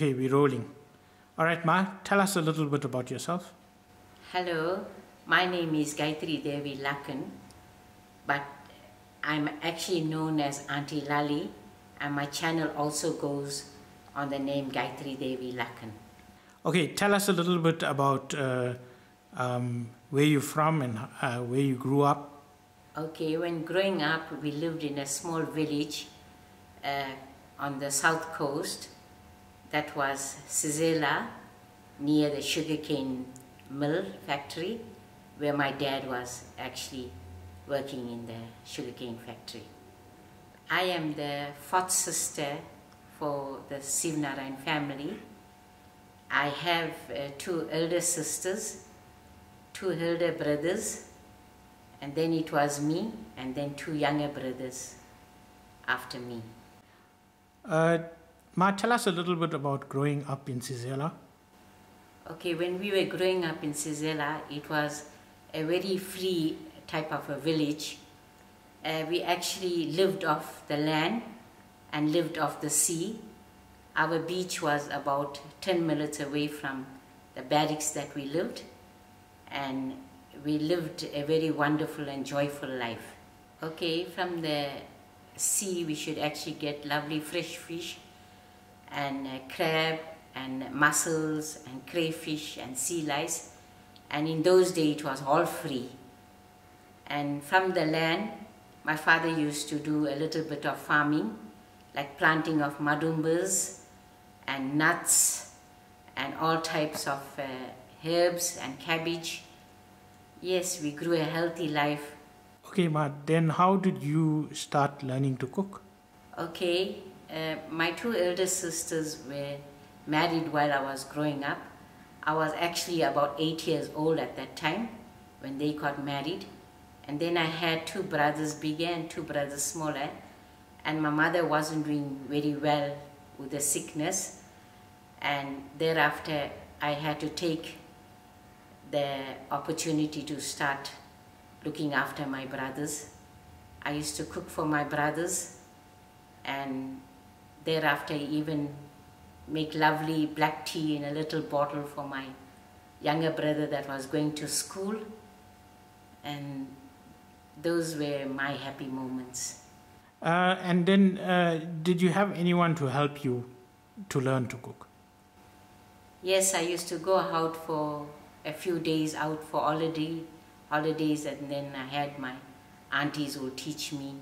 Okay, we're rolling. All right, Ma, tell us a little bit about yourself. Hello, my name is Gaytri Devi Lakan, but I'm actually known as Auntie Lali, and my channel also goes on the name Gaytri Devi Lakan. Okay, tell us a little bit about where you're from and where you grew up. Okay, when growing up, we lived in a small village on the south coast. That was Sicily, near the sugarcane mill factory, where my dad was actually working in the sugarcane factory. I am the fourth sister for the Sivnarayan family. I have two elder sisters, two elder brothers, and then it was me, and then two younger brothers after me. Ma, tell us a little bit about growing up in Sicily. Okay, when we were growing up in Sicily, it was a very free type of a village. We actually lived off the land and lived off the sea. Our beach was about 10 minutes away from the barracks that we lived, and we lived a very wonderful and joyful life. Okay, from the sea we should actually get lovely fresh fish and crab and mussels and crayfish and sea lice, and in those days it was all free. And from the land, my father used to do a little bit of farming, like planting of madumbas and nuts and all types of herbs and cabbage. Yes, we grew a healthy life. Okay, Ma, then how did you start learning to cook? Okay, my two elder sisters were married while I was growing up. I was actually about 8 years old at that time when they got married. And then I had two brothers bigger and two brothers smaller. And my mother wasn't doing very well with the sickness. And thereafter, I had to take the opportunity to start looking after my brothers. I used to cook for my brothers, and thereafter even make lovely black tea in a little bottle for my younger brother that was going to school. And those were my happy moments. And then did you have anyone to help you to learn to cook? Yes, I used to go out for a few days out for holidays, and then I had my aunties who would teach me.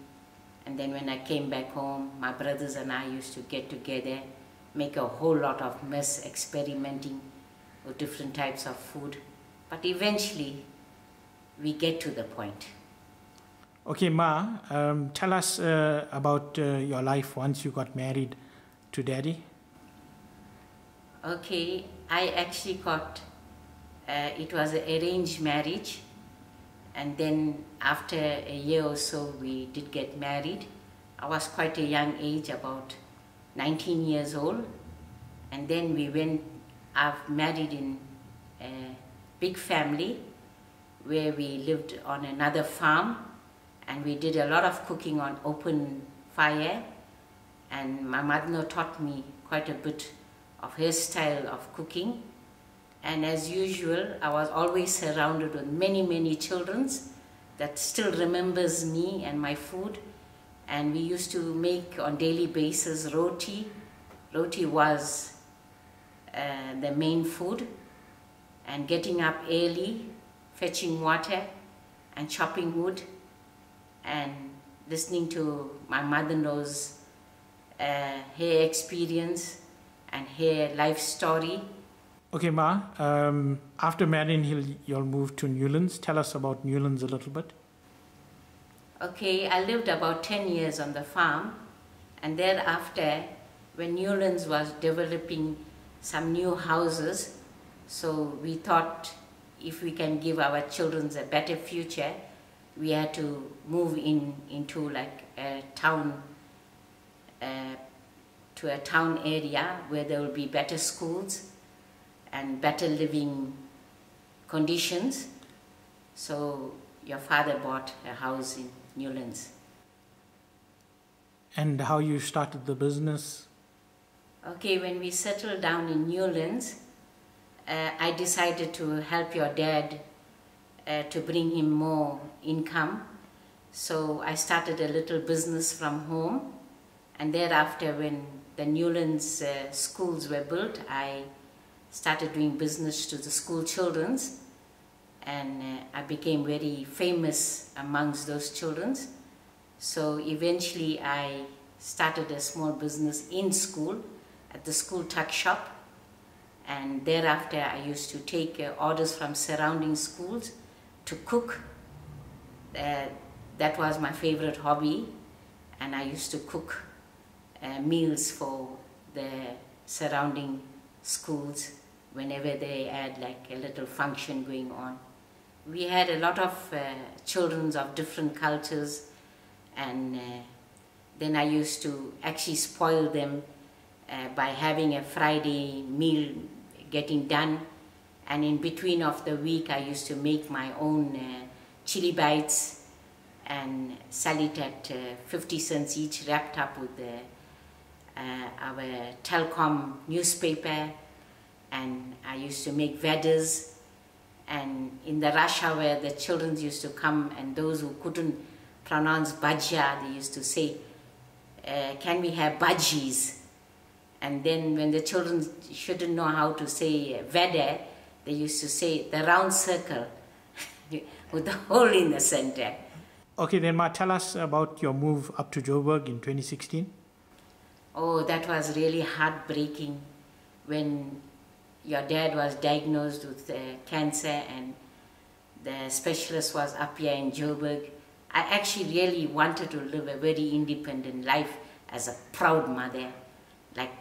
And then when I came back home, my brothers and I used to get together, make a whole lot of mess, experimenting with different types of food. But eventually, we get to the point. Okay, Ma, tell us about your life once you got married to Daddy. Okay, I actually got, it was an arranged marriage, and then after a year or so we did get married. I was quite a young age, about 19 years old, and then I've married in a big family where we lived on another farm, and we did a lot of cooking on open fire, and my mother taught me quite a bit of her style of cooking. And as usual, I was always surrounded with many children that still remembers me and my food. And we used to make on daily basis roti. Roti was the main food. And getting up early, fetching water and chopping wood and listening to my mother-in-law's her experience and her life story. Okay, Ma, after marrying, you'll move to Newlands. Tell us about Newlands a little bit. Okay, I lived about 10 years on the farm, and thereafter, when Newlands was developing some new houses, so we thought if we can give our children a better future, we had to move into like a town, to a town area where there will be better schools and better living conditions. So your father bought a house in Newlands. And how you started the business? Okay, when we settled down in Newlands, I decided to help your dad to bring him more income. So I started a little business from home, and thereafter when the Newlands schools were built, I started doing business to the school children's, and I became very famous amongst those children's. So eventually I started a small business in school, at the school tuck shop, and thereafter I used to take orders from surrounding schools to cook. That was my favorite hobby, and I used to cook meals for the surrounding schools whenever they had like a little function going on. We had a lot of children of different cultures, and then I used to actually spoil them by having a Friday meal getting done, and in between of the week I used to make my own chili bites and sell it at 50 cents each, wrapped up with our telecom newspaper, and I used to make veddas, and in the rush hour the children used to come, and those who couldn't pronounce bhajia, they used to say, can we have bhajis? And then when the children shouldn't know how to say vada, they used to say the round circle with the hole in the center. Okay, then Ma, tell us about your move up to Joburg in 2016. Oh, that was really heartbreaking when your dad was diagnosed with cancer and the specialist was up here in Joburg. I actually really wanted to live a very independent life as a proud mother. Like,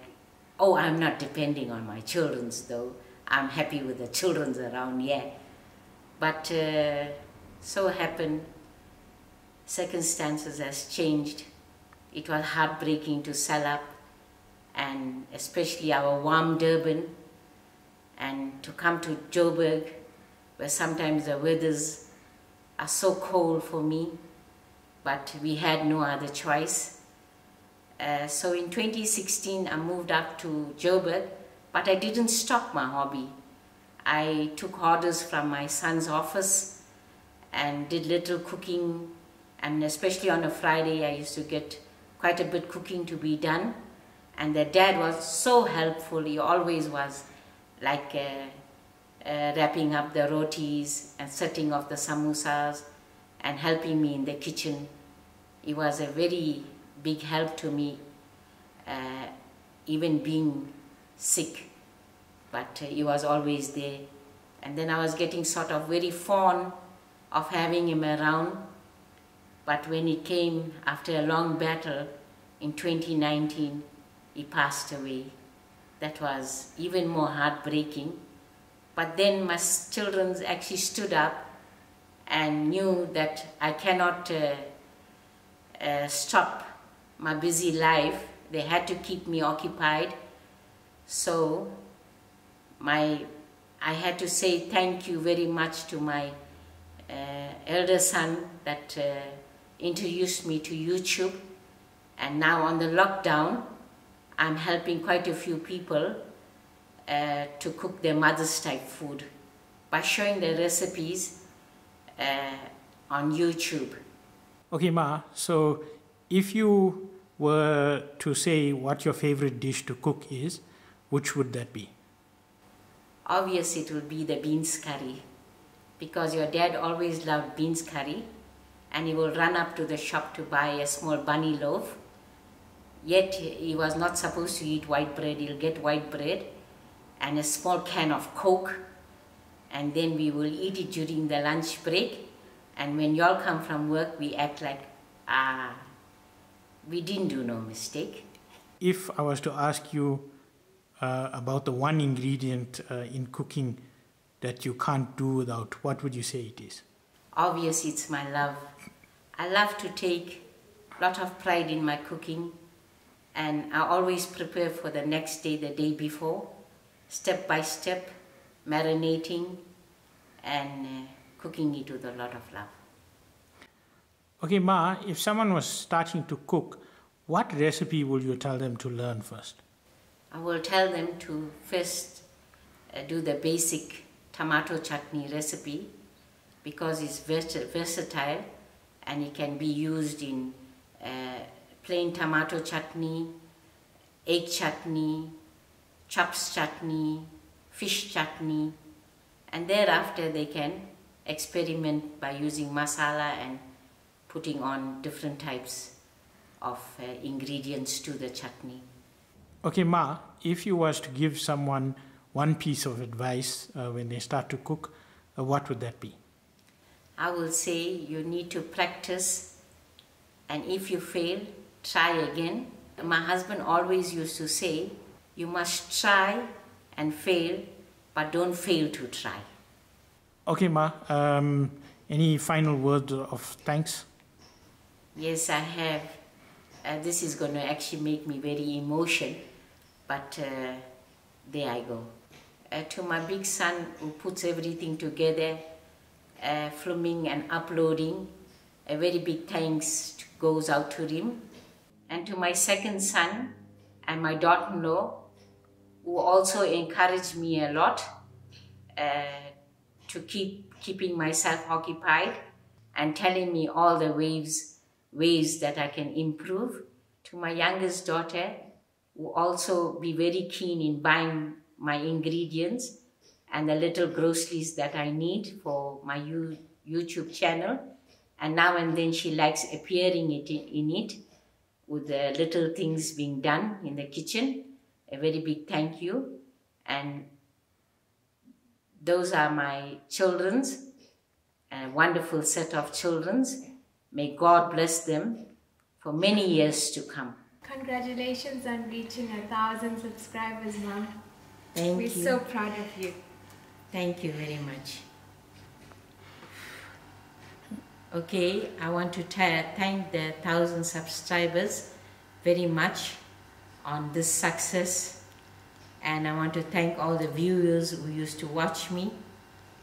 oh, I'm not depending on my children's though. I'm happy with the children's around here. But so happened, circumstances has changed. It was heartbreaking to sell up, and especially our warm Durban, and to come to Joburg, where sometimes the weathers are so cold for me, but we had no other choice. So in 2016, I moved up to Joburg, but I didn't stop my hobby. I took orders from my son's office and did little cooking, and especially on a Friday, I used to get quite a bit cooking to be done. And the dad was so helpful. He always was, like wrapping up the rotis and setting off the samosas and helping me in the kitchen. He was a very big help to me, even being sick, but he was always there. And then I was getting sort of very fond of having him around, but when it came after a long battle in 2019, he passed away. That was even more heartbreaking. But then my children actually stood up and knew that I cannot stop my busy life. They had to keep me occupied. So I had to say thank you very much to my elder son that introduced me to YouTube. And now on the lockdown, I'm helping quite a few people to cook their mother's type food by showing their recipes on YouTube. Okay, Ma, so if you were to say what your favorite dish to cook is, which would that be? Obviously, it would be the beans curry, because your dad always loved beans curry, and he will run up to the shop to buy a small bunny loaf. Yet he was not supposed to eat white bread. He'll get white bread and a small can of Coke, and then we will eat it during the lunch break. And when y'all come from work, we act like, we didn't do no mistake. If I was to ask you about the one ingredient in cooking that you can't do without, what would you say it is? Obviously, it's my love. I love to take a lot of pride in my cooking, and I always prepare for the next day, the day before, step by step, marinating and cooking it with a lot of love. Okay, Ma, if someone was starting to cook, what recipe would you tell them to learn first? I will tell them to first do the basic tomato chutney recipe, because it's versatile and it can be used in plain tomato chutney, egg chutney, chops chutney, fish chutney, and thereafter they can experiment by using masala and putting on different types of ingredients to the chutney. Okay, Ma, if you was to give someone one piece of advice when they start to cook, what would that be? I will say you need to practice, and if you fail, try again. My husband always used to say, you must try and fail, but don't fail to try. Okay, Ma, any final words of thanks? Yes, I have. This is going to actually make me very emotional, but there I go. To my big son who puts everything together, filming and uploading, a very big thanks goes out to him. And to my second son and my daughter-in-law, who also encouraged me a lot to keeping myself occupied and telling me all the ways that I can improve. To my youngest daughter, who also be very keen in buying my ingredients and the little groceries that I need for my YouTube channel. And now and then she likes appearing in it with the little things being done in the kitchen. A very big thank you. And those are my children's, a wonderful set of children's. May God bless them for many years to come. Congratulations on reaching 1,000 subscribers, Mom. Thank you. We're so proud of you. Thank you very much. Okay, I want to thank the 1,000 subscribers very much on this success, and I want to thank all the viewers who used to watch me,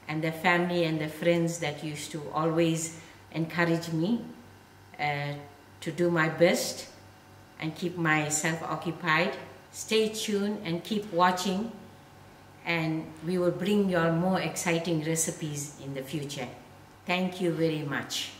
and the family and the friends that used to always encourage me to do my best and keep myself occupied. Stay tuned and keep watching, and we will bring you all more exciting recipes in the future. Thank you very much.